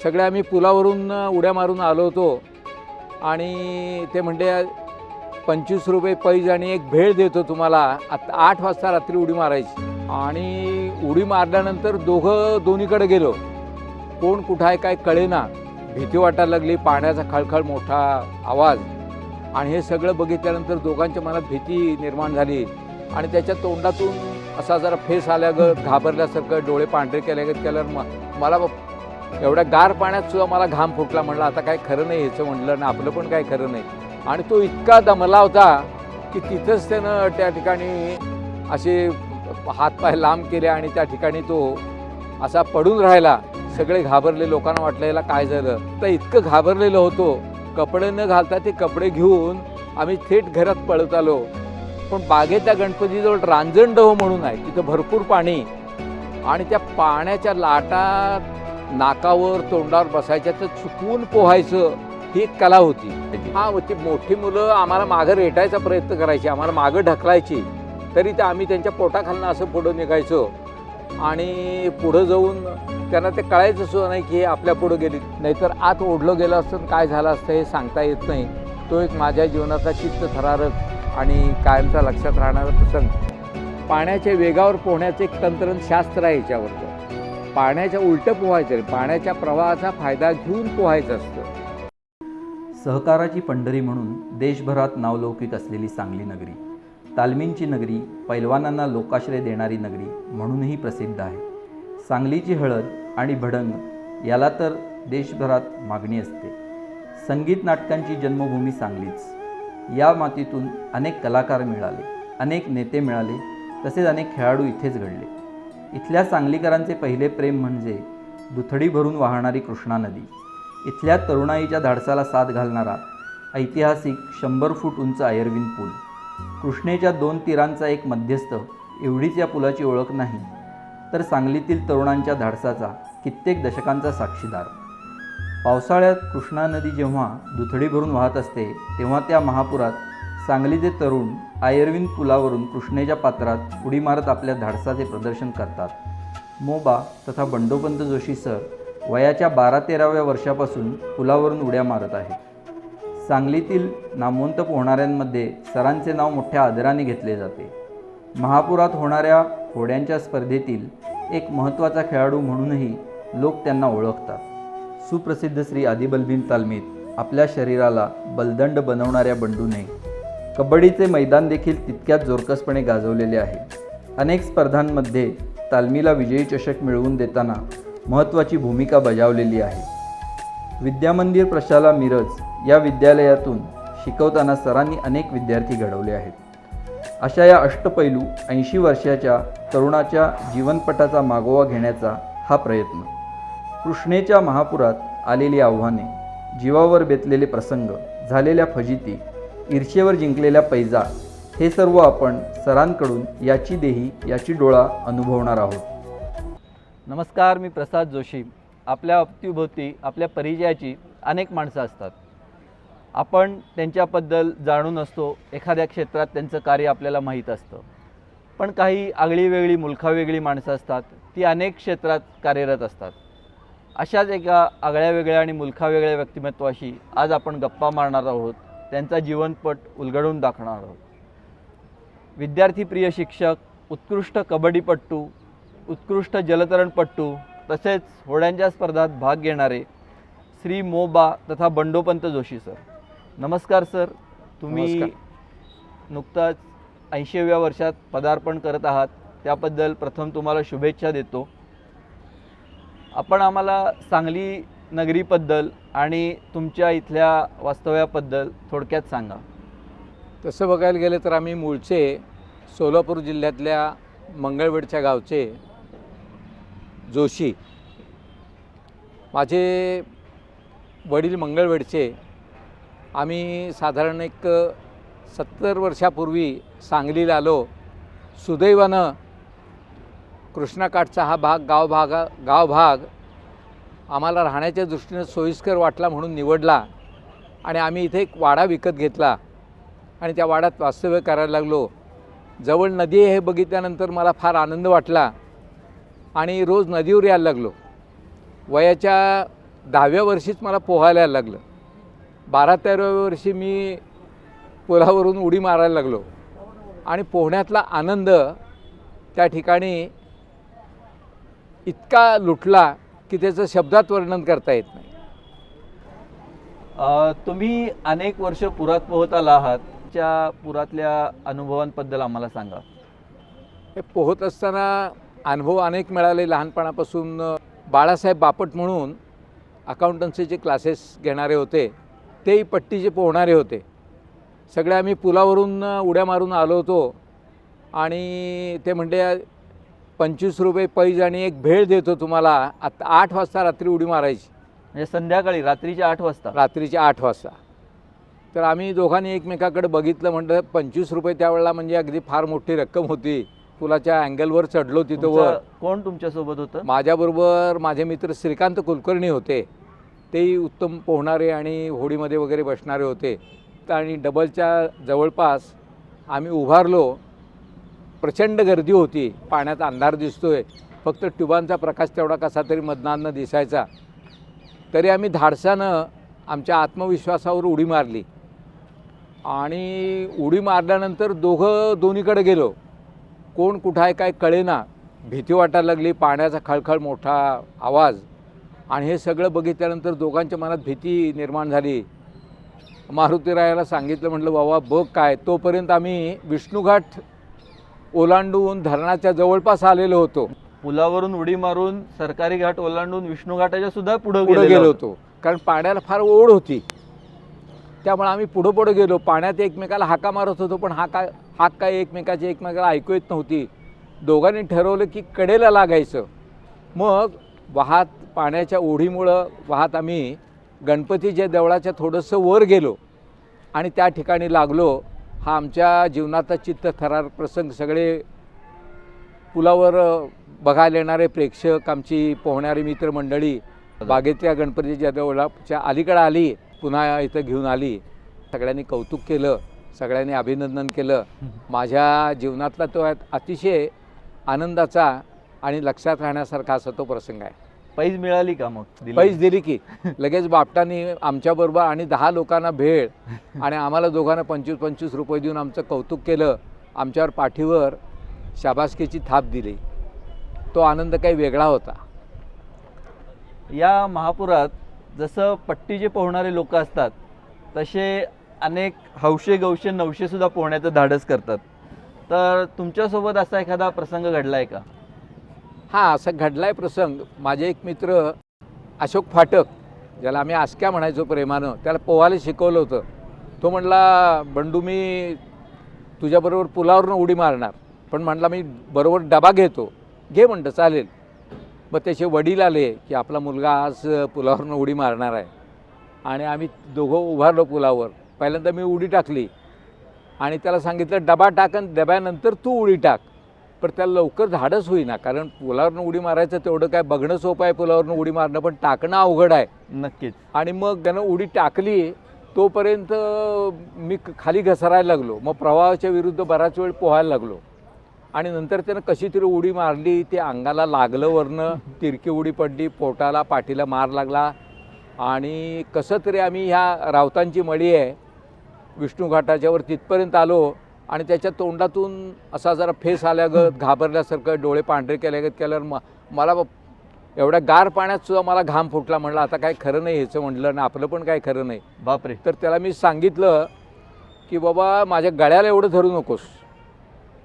सगळे आम्ही पुलावरून उड्या मारून आलो होतो आणि ते म्हणले 25 रुपये पैज आणि एक भेळ देतो तुम्हाला. आता 8 वाजता रात्री उडी मारायची आणि उडी मारल्यानंतर दोन्हीकडे गेलो. कोण कुठं आहे काय कळेना. भीती वाटायला लागली. पाण्याचा खळखळ मोठा आवाज आणि हे सगळं बघितल्यानंतर दोघांच्या मनात भीती निर्माण झाली आणि त्याच्या तोंडातून असा जरा फेस आल्यागत घाबरल्यासारखं डोळे पांढरे केल्यागत केल्यावर मला एवढ्या गार पाण्यात सुद्धा मला घाम फुटला. म्हणलं आता काय खरं नाही ह्याचं म्हणलं ना आपलं पण काय खरं नाही. आणि तो इतका दमला होता की तिथंच त्यानं त्या ठिकाणी असे हातपाय लांब केले आणि त्या ठिकाणी तो असा पडून राहिला. सगळे घाबरले. लोकांना वाटलं याला काय झालं. तर इतकं घाबरलेलं होतो. कपडे न घालता ते कपडे घेऊन आम्ही थेट घरात पळत आलो. पण बागेतल्या गणपतीजवळ रांजणडोह म्हणून आहे. तिथं भरपूर पाणी आणि त्या पाण्याच्या लाटा नाकावर तोंडावर बसायच्या तर चुकून पोहायचं ही एक कला होती. ती मोठी मुलं आम्हाला मागं रेटायचा प्रयत्न करायची, आम्हाला मागं ढकलायची. तरी ते आम्ही त्यांच्या पोटाखालनं असं पुढं निघायचो आणि पुढं जाऊन त्यांना ते कळायचं सुद्धा नाही की हे आपल्या पुढं गेली. नाहीतर आत ओढलं गेलं असतं काय झालं असतं हे सांगता येत नाही. तो एक माझ्या जीवनाचा चित्तथरारक आणि कायमचा लक्षात राहणारा प्रसंग. पाण्याच्या वेगावर पोहण्याचं एक तंत्रशास्त्र आहे याच्यावरचं. पाण्याच्या उलटं पोहायचं, पाण्याच्या प्रवाहाचा फायदा घेऊन पोहायचं असतं. सहकाराची पंढरी म्हणून देशभरात नावलौकिक असलेली सांगली नगरी, तालमींची नगरी, पैलवानांना लोकाश्रय देणारी नगरी म्हणूनही प्रसिद्ध आहे. सांगलीची हळद आणि भडंग याला तर देशभरात मागणी असते. संगीत नाटकांची जन्मभूमी सांगलीच. या मातीतून अनेक कलाकार मिळाले, अनेक नेते मिळाले, तसेच अनेक खेळाडू इथेच घडले. इथल्या सांगलीकरांचे पहिले प्रेम म्हणजे दुथडी भरून वाहणारी कृष्णा नदी. इथल्या तरुणाईच्या धाडसाला साथ घालणारा ऐतिहासिक 100 फूट उंच आयर्विन पूल. कृष्णेच्या 2 तीरांचा एक मध्यस्थ एवढीच या पुलाची ओळख नाही, तर सांगलीतील तरुणांच्या धाडसाचा कित्येक दशकांचा साक्षीदार. पावसाळ्यात कृष्णा नदी जेव्हा दुथडी भरून वाहत असते तेव्हा त्या महापुरात सांगलीचे तरुण आयर्विन पुलावरून कृष्णेच्या पात्रात उडी मारत आपल्या धाडसाचे प्रदर्शन करतात. मोबा तथा बंडोपंत जोशी सर वयाच्या 12-13व्या वर्षापासून पुलावरून उड्या मारत आहेत. सांगलीतील नामवंत पोहणाऱ्यांमध्ये सरांचे नाव मोठ्या आदराने घेतले जाते. महापुरात होणाऱ्या होड्यांच्या स्पर्धेतील एक महत्त्वाचा खेळाडू म्हणूनही लोक त्यांना ओळखतात. सुप्रसिद्ध श्री आदिबलबीन तालमीत आपल्या शरीराला बलदंड बनवणाऱ्या बंडूने कबड्डीचे मैदान देखील तितक्याच जोरकसपणे गाजवलेले आहे. अनेक स्पर्धांमध्ये तालमीला विजयी चषक मिळवून देताना महत्त्वाची भूमिका बजावलेली आहे. विद्यामंदिर प्रशाला मिरज या विद्यालयातून शिकवताना सरांनी अनेक विद्यार्थी घडवले आहेत. अशा या अष्टपैलू 80 वर्षाच्या तरुणाच्या जीवनपटाचा मागोवा घेण्याचा हा प्रयत्न. कृष्णेच्या महापुरात आलेली आव्हाने, जीवावर बेतलेले प्रसंग, झालेल्या फजिती, ईर्षेवर जिंकलेल्या पैजा, हे सर्व आपण सरांकडून याची देही याची डोळा अनुभवणार आहोत. नमस्कार, मी प्रसाद जोशी. आपल्या अवतीभोवती आपल्या परिचयाची अनेक माणसं असतात. आपण त्यांच्याबद्दल जाणून असतो. एखाद्या क्षेत्रात त्यांचं कार्य आपल्याला माहीत असतं. पण काही आगळीवेगळी मुलखावेगळी माणसं असतात. ती अनेक क्षेत्रात कार्यरत असतात. अशाच एका आगळ्यावेगळ्या आणि मुलखावेगळ्या व्यक्तिमत्वाशी आज आपण गप्पा मारणार आहोत. त्यांचा जीवनपट उलगडून दाखवणार आहोत. विद्यार्थीप्रिय शिक्षक, उत्कृष्ट कबड्डीपट्टू, उत्कृष्ट जलतरणपट्टू, तसेच होड्यांच्या स्पर्धात भाग घेणारे श्री मोबा तथा बंडोपंत जोशी सर. नमस्कार सर. तुम्ही नुकताच 80व्या वर्षात पदार्पण करत आहात, त्याबद्दल प्रथम तुम्हाला शुभेच्छा देतो. आपण आम्हाला सांगली नगरीबद्दल आणि तुमच्या इथल्या वास्तव्याबद्दल थोडक्यात सांगा. तसं बघायला गेलं तर आम्ही मूळचे सोलापूर जिल्ह्यातल्या मंगळवेढच्या गावचे जोशी. माझे वडील मंगळवेढचे. आम्ही साधारण एक 70 वर्षापूर्वी सांगलीला आलो. सुदैवानं कृष्णाकाठचा हा गावभाग आम्हाला राहण्याच्या दृष्टीनं सोयीस्कर वाटला म्हणून निवडला आणि आम्ही इथे एक वाडा विकत घेतला आणि त्या वाड्यात वास्तव्य करायला लागलो. जवळ नदी हे बघितल्यानंतर मला फार आनंद वाटला आणि रोज नदीवर यायला लागलो. वयाच्या 10व्या वर्षीच मला पोहायला यायला लागलं. 12-13व्या वर्षी मी पुलावरून उडी मारायला लागलो आणि पोहण्यातला आनंद त्या ठिकाणी इतका लुटला की त्याचं शब्दात वर्णन करता येत नाही. तुम्ही अनेक वर्ष पुरात पोहत आला आहात. त्या पुरातल्या अनुभवांबद्दल आम्हाला सांगा. हे पोहत असताना अनुभव अनेक मिळाले. लहानपणापासून बाळासाहेब बापट म्हणून अकाउंटन्सीचे क्लासेस घेणारे होते, तेही पट्टीचे पोहणारे होते. सगळे आम्ही पुलावरून उड्या मारून आलो होतो आणि ते म्हणले 25 रुपये पैज आणि एक भेळ देतो तुम्हाला, आता 8 वाजता रात्री उडी मारायची. म्हणजे संध्याकाळी रात्रीच्या 8 वाजता. रात्रीच्या 8 वाजता. तर आम्ही दोघांनी एकमेकाकडे बघितलं. म्हणलं 25 रुपये त्यावेळेला म्हणजे अगदी फार मोठी रक्कम होती. पुलाच्या अँगलवर चढलो तिथं वर. कोण तुमच्यासोबत होतं? माझ्याबरोबर माझे मित्र श्रीकांत कुलकर्णी होते, तेही उत्तम पोहणारे आणि होडीमध्ये वगैरे बसणारे होते. आणि डबलच्या जवळपास आम्ही उभारलो. प्रचंड गर्दी होती. पाण्यात अंधार दिसतोय, फक्त ट्यूबांचा प्रकाश तेवढा कसा तरी मधनानं दिसायचा. तरी आम्ही धाडसानं आमच्या आत्मविश्वासावर उडी मारली आणि उडी मारल्यानंतर दोन्हीकडे गेलो. कोण कुठं आहे काय कळेना. भीती वाटायला लागली. पाण्याचा खळखळ, मोठा आवाज, आणि हे सगळं बघितल्यानंतर दोघांच्या मनात भीती निर्माण झाली. मारुतीरायाला सांगितलं, म्हटलं बाबा बघ काय. तोपर्यंत आम्ही विष्णुघाट ओलांडून धरणाच्या जवळपास आलेलो होतो. पुलावरून उडी मारून सरकारी घाट ओलांडून विष्णू घाटाच्या सुद्धा पुढे गेलो होतो, कारण पाण्याला फार ओढ होती. त्यामुळे आम्ही पुढे गेलो. पाण्यात एकमेकाला हाका मारत होतो, पण हाक काय एकमेकाला ऐकू येत नव्हती. दोघांनी ठरवलं की कडेला लागायचं. मग वाहत पाण्याच्या ओढीमुळं वाहत आम्ही गणपतीच्या देवळाच्या थोडंसं वर गेलो आणि त्या ठिकाणी लागलो. हा आमच्या जीवनाचा चित्तथरार प्रसंग. सगळे पुलावर बघायला येणारे प्रेक्षक, आमची पोहणारी मित्रमंडळी बागेतल्या गणपतीच्या देवळाच्या अलीकडे आली, पुन्हा इथं घेऊन आली. सगळ्यांनी कौतुक केलं, सगळ्यांनी अभिनंदन केलं. माझ्या जीवनातला तो अतिशय आनंदाचा आणि लक्षात राहण्यासारखा असा तो प्रसंग आहे. पैज मिळाली का मग? पैज दिली की लगेच बापटांनी आमच्याबरोबर आणि 10 लोकांना भेळ आणि आम्हाला दोघांना 25-25 रुपये देऊन आमचं कौतुक केलं. आमच्यावर पाठीवर शाबासकीची थाप दिली. तो आनंद काही वेगळा होता. या महापुरात जसं पट्टीचे पोहणारे लोक असतात, तसे अनेक हौशे गौशे नवशे सुद्धा पोहण्याचं धाडस करतात. तर तुमच्यासोबत असा एखादा प्रसंग घडला आहे का? हां, असा घडलाय प्रसंग. माझे एक मित्र अशोक फाटक, ज्याला आम्ही आस्क्या म्हणायचो प्रेमानं, त्याला पोहायला शिकवलं होतं. तो म्हणला, बंडू मी तुझ्याबरोबर पुलावरून उडी मारणार, पण म्हणला मी बरोबर डबा घेतो. घे म्हणतं, चालेल. मग त्याचे वडील आले की आपला मुलगा आज पुलावरून उडी मारणार आहे, आणि आम्ही दोघं उभारलो पुलावर. पहिल्यांदा मी उडी टाकली आणि त्याला सांगितलं डबा टाकन, डब्यानंतर तू उडी टाक. पण त्याला लवकर धाडस होईना, कारण पुलावरून उडी मारायचं तेवढं काय बघणं सोपं आहे, पुलावरून उडी मारणं पण टाकणं अवघड आहे. नक्कीच. आणि मग त्यानं उडी टाकली, तोपर्यंत मी खाली घसरायला लागलो. मग प्रवाहाच्या विरुद्ध बराच वेळ पोहायला लागलो आणि नंतर त्यानं कशी तरी उडी मारली. ते अंगाला लागलं, वरनं तिरकी उडी पडली, पोटाला पाठीला मार लागला. आणि कसं तरी आम्ही ह्या रावतांची मळी आहे विष्णू घाटाच्यावर, तिथपर्यंत आलो. आणि त्याच्या तोंडातून असा जरा फेस आल्यागत, घाबरल्यासारखं, डोळे पांढरे केल्यागत केल्यावर मला एवढ्या गार पाण्यात सुद्धा मला घाम फुटला. म्हणलं आता काय खरं नाही ह्याचं, म्हटलं ना आपलं पण काय खरं नाही. बापरे. तर त्याला मी सांगितलं की बाबा माझ्या गळ्याला एवढं धरू नकोस,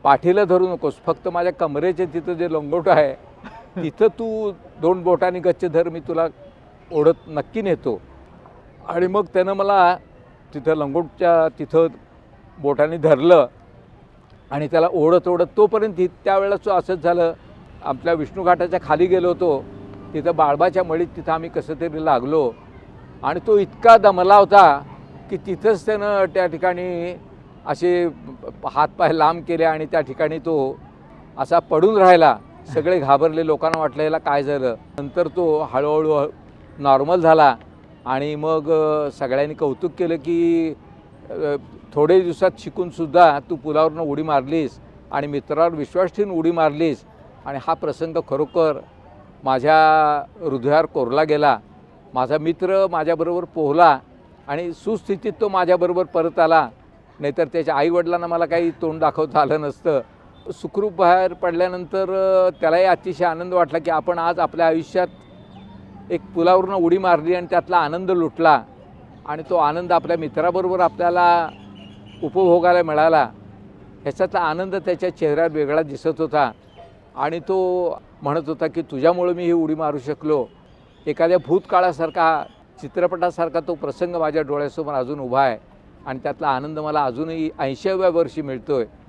पाठीला धरू नकोस, फक्त माझ्या कमरेचे तिथं जे लंगोट आहे तिथं तू 2 बोटांनी गच्च धर, मी तुला ओढत नक्की नेतो. आणि मग त्यानं मला तिथं लंगोटच्या तिथं बोटाने धरलं आणि त्याला ओढत तोपर्यंत त्यावेळेला असंच झालं. आपल्या विष्णू घाटाच्या खाली गेलो होतो, तिथं बाळबाच्या मळीत तिथं आम्ही कसं तरी लागलो. आणि तो इतका दमला होता की तिथंच त्यानं त्या ठिकाणी असे हातपाय लांब केले आणि त्या ठिकाणी तो असा पडून राहिला. सगळे घाबरले, लोकांना वाटलं याला काय झालं. नंतर तो हळूहळू नॉर्मल झाला आणि मग सगळ्यांनी कौतुक केलं की थोडे दिवसात शिकूनसुद्धा तू पुलावरून उडी मारलीस आणि मित्रावर विश्वास ठेवून उडी मारलीस. आणि हा प्रसंग खरोखर माझ्या हृदयावर कोरला गेला. माझा मित्र माझ्याबरोबर पोहला आणि सुस्थितीत तो माझ्याबरोबर परत आला, नाहीतर त्याच्या आईवडिलांना मला काही तोंड दाखवता आलं नसतं. सुखरूप बाहेर पडल्यानंतर त्यालाही अतिशय आनंद वाटला की आपण आज आपल्या आयुष्यात एक पुलावरून उडी मारली आणि त्यातला आनंद लुटला आणि तो आनंद आपल्या मित्राबरोबर आपल्याला उपभोगायला मिळाला. ह्याच्यातला आनंद त्याच्या चेहऱ्यावर वेगळा दिसत होता आणि तो म्हणत होता की तुझ्यामुळे मी ही उडी मारू शकलो. एखाद्या भूतकाळासारखा, चित्रपटासारखा तो प्रसंग माझ्या डोळ्यासमोर अजून उभा आहे आणि त्यातला आनंद मला अजूनही 80व्या वर्षी मिळतो आहे.